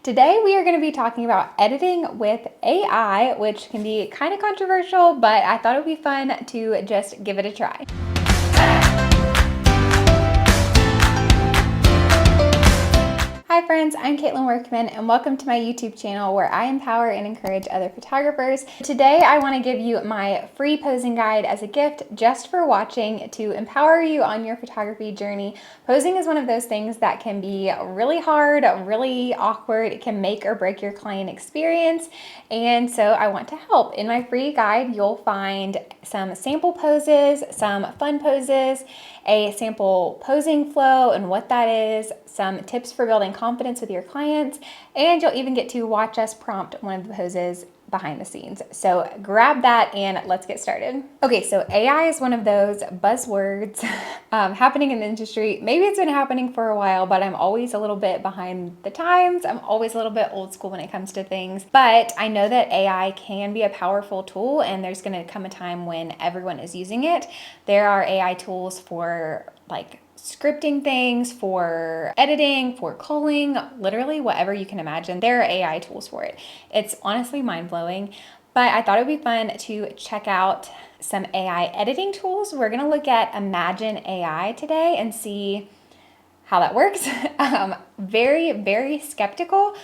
Today we are going to be talking about editing with AI, which can be kind of controversial, but I thought it would be fun to just give it a try. Hi friends, I'm Caitlin Workman and welcome to my YouTube channel where I empower and encourage other photographers. Today I want to give you my free posing guide as a gift just for watching to empower you on your photography journey. Posing is one of those things that can be really hard, really awkward. It can make or break your client experience, and so I want to help. In my free guide you'll find some sample poses, some fun poses, a sample posing flow and what that is, some tips for building confidence with your clients, and you'll even get to watch us prompt one of the poses behind the scenes. So grab that and let's get started. Okay, so AI is one of those buzzwords happening in the industry. Maybe it's been happening for a while, but I'm always a little bit behind the times. I'm always a little bit old school when it comes to things, but I know that AI can be a powerful tool and there's gonna come a time when everyone is using it. There are AI tools for like scripting things, for editing, for culling, literally whatever you can imagine. There are AI tools for it. It's honestly mind-blowing, but I thought it would be fun to check out some AI editing tools. We're gonna look at Imagen AI today and see how that works. Very skeptical,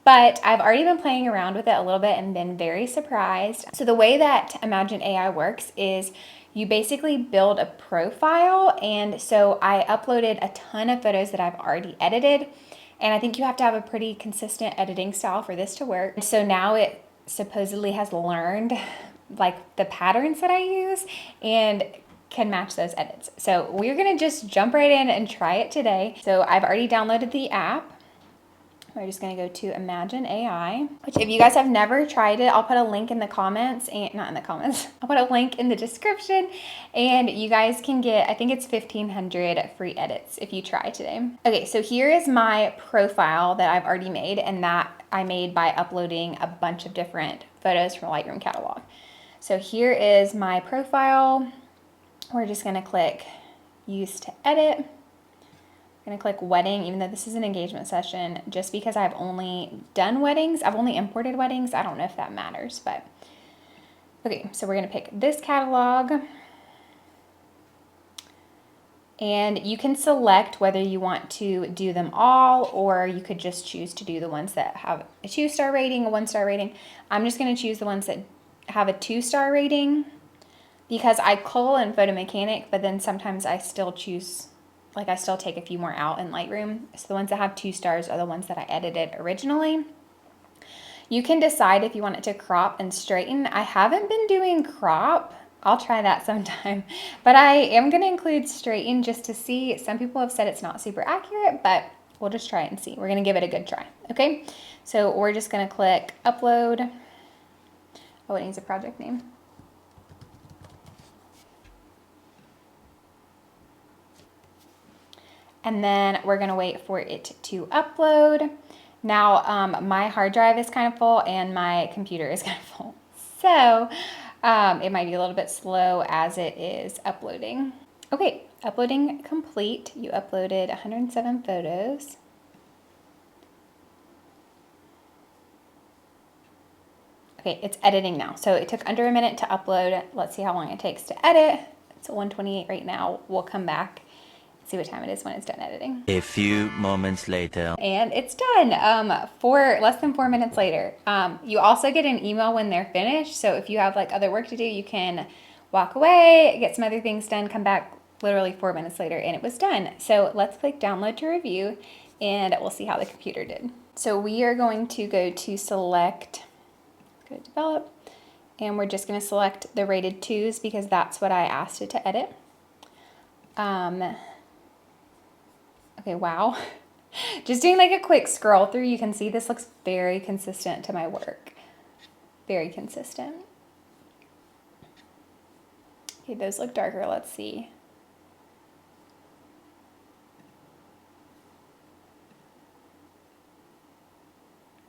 but I've already been playing around with it a little bit and been very surprised. So the way that Imagen AI works is you basically build a profile, and so I uploaded a ton of photos that I've already edited, and I think you have to have a pretty consistent editing style for this to work. So now it supposedly has learned like the patterns that I use and can match those edits. So we're gonna just jump right in and try it today. So I've already downloaded the app. We're just gonna go to Imagen AI, which if you guys have never tried it, I'll put a link in the comments, and not in the comments, I'll put a link in the description, and you guys can get, I think it's 1,500 free edits if you try today. Okay, so here is my profile that I've already made, and that I made by uploading a bunch of different photos from Lightroom catalog. So here is my profile. We're just gonna click use to edit. I'm gonna click wedding, even though this is an engagement session, just because I've only done weddings. I've only imported weddings. I don't know if that matters, but okay, so we're gonna pick this catalog, and you can select whether you want to do them all, or you could just choose to do the ones that have a 2-star rating, a 1-star rating. I'm just gonna choose the ones that have a 2-star rating because I cull in Photo Mechanic, but then sometimes I still choose, like I still take a few more out in Lightroom. So the ones that have 2 stars are the ones that I edited originally. You can decide if you want it to crop and straighten. I haven't been doing crop. I'll try that sometime, but I am gonna include straighten just to see. Some people have said it's not super accurate, but we'll just try it and see. We're gonna give it a good try, okay? So we're just gonna click upload. Oh, it needs a project name. And then we're gonna wait for it to upload. Now, my hard drive is kind of full and my computer is kind of full. So it might be a little bit slow as it is uploading. Okay, uploading complete. You uploaded 107 photos. Okay, it's editing now. So it took under a minute to upload. Let's see how long it takes to edit. It's 1:28 right now. We'll come back, see what time it is when it's done editing. A few moments later. And it's done less than 4 minutes later. You also get an email when they're finished. So if you have like other work to do, you can walk away, get some other things done, come back literally 4 minutes later and it was done. So let's click download to review and we'll see how the computer did. So we are going to go to select, go to develop, and we're just gonna select the rated 2s because that's what I asked it to edit. Okay, wow. Just doing like a quick scroll through, you can see this looks very consistent to my work. Very consistent. Okay, those look darker. Let's see.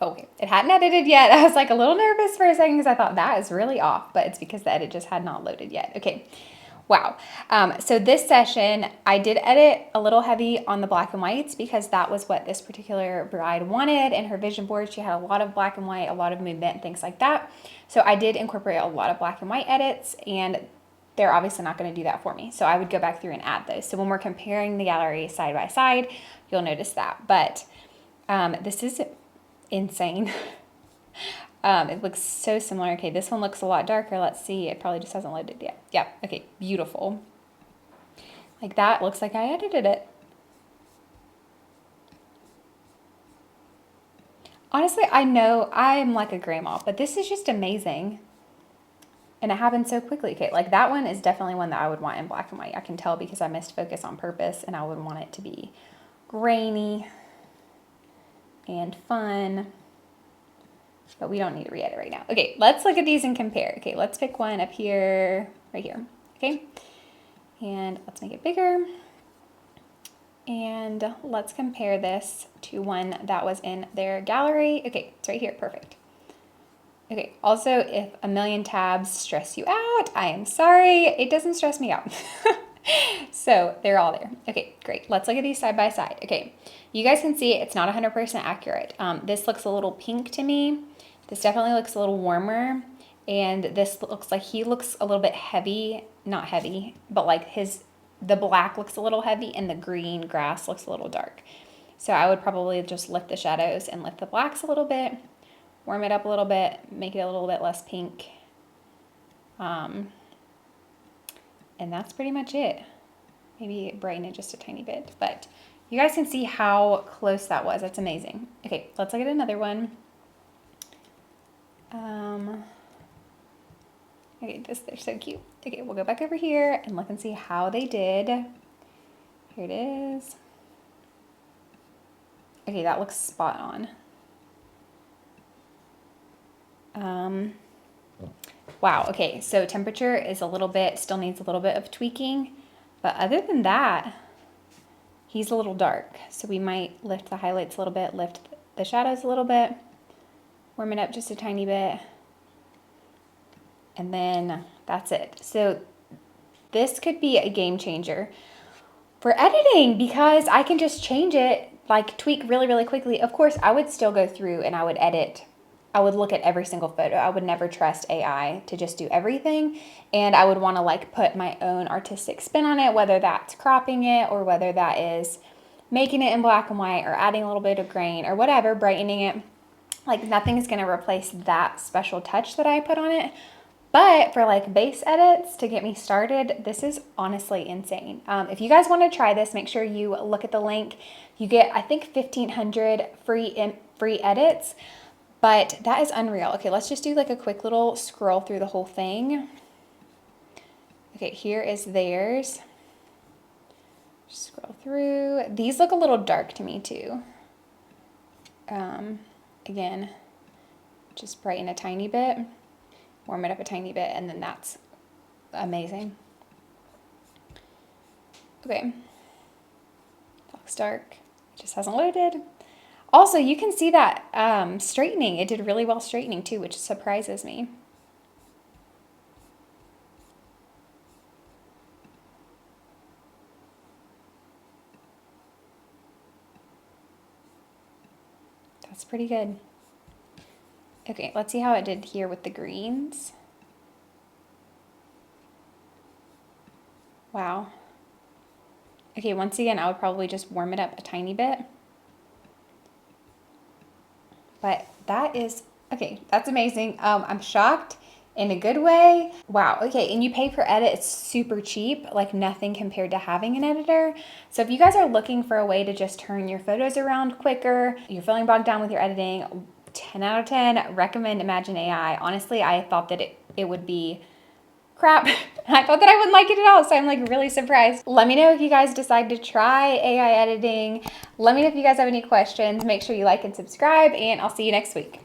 Okay, it hadn't edited yet. I was like a little nervous for a second because I thought that is really off, but it's because the edit just had not loaded yet. Okay, Wow. So this session, I did edit a little heavy on the black and whites because that was what this particular bride wanted. In her vision board, she had a lot of black and white, a lot of movement, things like that. So I did incorporate a lot of black and white edits, and they're obviously not going to do that for me. So I would go back through and add those. So when we're comparing the gallery side by side, you'll notice that. But this is insane. It looks so similar. Okay, this one looks a lot darker. Let's see. It probably just hasn't loaded yet. Yeah, okay, beautiful. Like that looks like I edited it. Honestly, I know I'm like a grandma, but this is just amazing. And it happened so quickly. Okay, like that one is definitely one that I would want in black and white. I can tell because I missed focus on purpose, and I would want it to be grainy and fun. But we don't need to re-edit right now. Okay, let's look at these and compare. Okay, let's pick one up here, right here. Okay, and let's make it bigger. And let's compare this to one that was in their gallery. Okay, it's right here, perfect. Okay, also, if a million tabs stress you out, I am sorry. It doesn't stress me out. So they're all there. Okay, great. Let's look at these side by side. Okay, you guys can see it's not 100% accurate. This looks a little pink to me. This definitely looks a little warmer. And this looks like he looks a little bit heavy, not heavy, but like the black looks a little heavy and the green grass looks a little dark. So I would probably just lift the shadows and lift the blacks a little bit, warm it up a little bit, make it a little bit less pink. And that's pretty much it. Maybe brighten it just a tiny bit, but you guys can see how close that was. That's amazing. Okay, let's look at another one. Okay, they're so cute. Okay, we'll go back over here and look and see how they did. Here it is. Okay, that looks spot on. Wow, okay, so temperature is still needs a little bit of tweaking, but other than that, he's a little dark. So we might lift the highlights a little bit, lift the shadows a little bit, warm it up just a tiny bit, and then that's it. So this could be a game changer for editing because I can just change it, like tweak really, really quickly. Of course, I would still go through and I would edit. I would look at every single photo. I would never trust AI to just do everything. And I would want to like put my own artistic spin on it, whether that's cropping it or whether that is making it in black and white or adding a little bit of grain or whatever, brightening it. Like nothing's going to replace that special touch that I put on it. But for like base edits to get me started, this is honestly insane. If you guys want to try this, make sure you look at the link. You get, I think, 1,500 free edits, but that is unreal. Okay, let's just do like a quick little scroll through the whole thing. Okay, here is theirs. Just scroll through. These look a little dark to me too. Again, just brighten a tiny bit. Warm it up a tiny bit, and then that's amazing. Okay, looks dark. It just hasn't loaded. Also, you can see that straightening. It did really well straightening too, which surprises me. That's pretty good. Okay, let's see how it did here with the greens. Wow. Okay, once again, I would probably just warm it up a tiny bit. But that is, okay, that's amazing. I'm shocked in a good way. Wow, okay, and you pay per edit, it's super cheap, like nothing compared to having an editor. So if you guys are looking for a way to just turn your photos around quicker, you're feeling bogged down with your editing, 10 out of 10, recommend Imagen AI. Honestly, I thought that it would be crap. I thought that I wouldn't like it at all, so I'm like really surprised. Let me know if you guys decide to try AI editing. Let me know if you guys have any questions. Make sure you like and subscribe, and I'll see you next week.